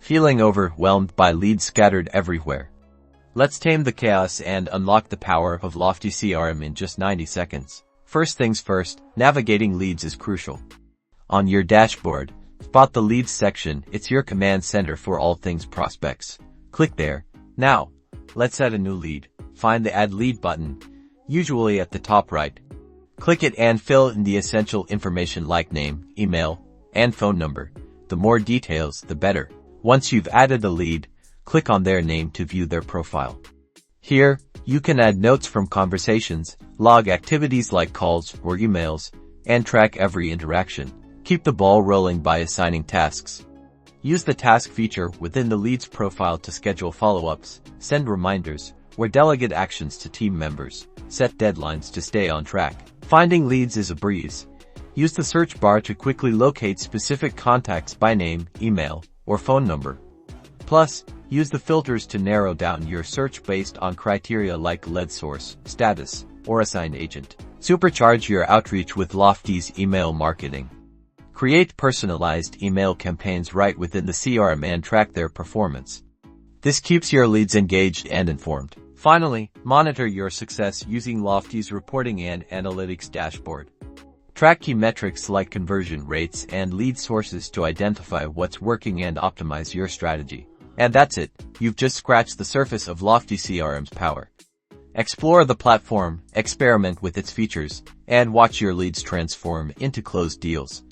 Feeling overwhelmed by leads scattered everywhere? Let's tame the chaos and unlock the power of Lofty CRM in just 90 seconds. First things first, navigating leads is crucial. On your dashboard, spot the leads section. It's your command center for all things prospects. Click there. Now, let's add a new lead. Find the Add Lead button, usually at the top right. Click it and fill in the essential information like name, email, and phone number. The more details, the better. Once you've added a lead, click on their name to view their profile. Here, you can add notes from conversations, log activities like calls or emails, and track every interaction. Keep the ball rolling by assigning tasks. Use the task feature within the lead's profile to schedule follow-ups, send reminders, or delegate actions to team members. Set deadlines to stay on track. Finding leads is a breeze. Use the search bar to quickly locate specific contacts by name, email, or phone number. Plus, use the filters to narrow down your search based on criteria like lead source, status, or assigned agent. Supercharge your outreach with Lofty's email marketing. Create personalized email campaigns right within the CRM and track their performance. This keeps your leads engaged and informed. Finally, monitor your success using Lofty's reporting and analytics dashboard. Track key metrics like conversion rates and lead sources to identify what's working and optimize your strategy. And that's it. You've just scratched the surface of Lofty CRM's power. Explore the platform, experiment with its features, and watch your leads transform into closed deals.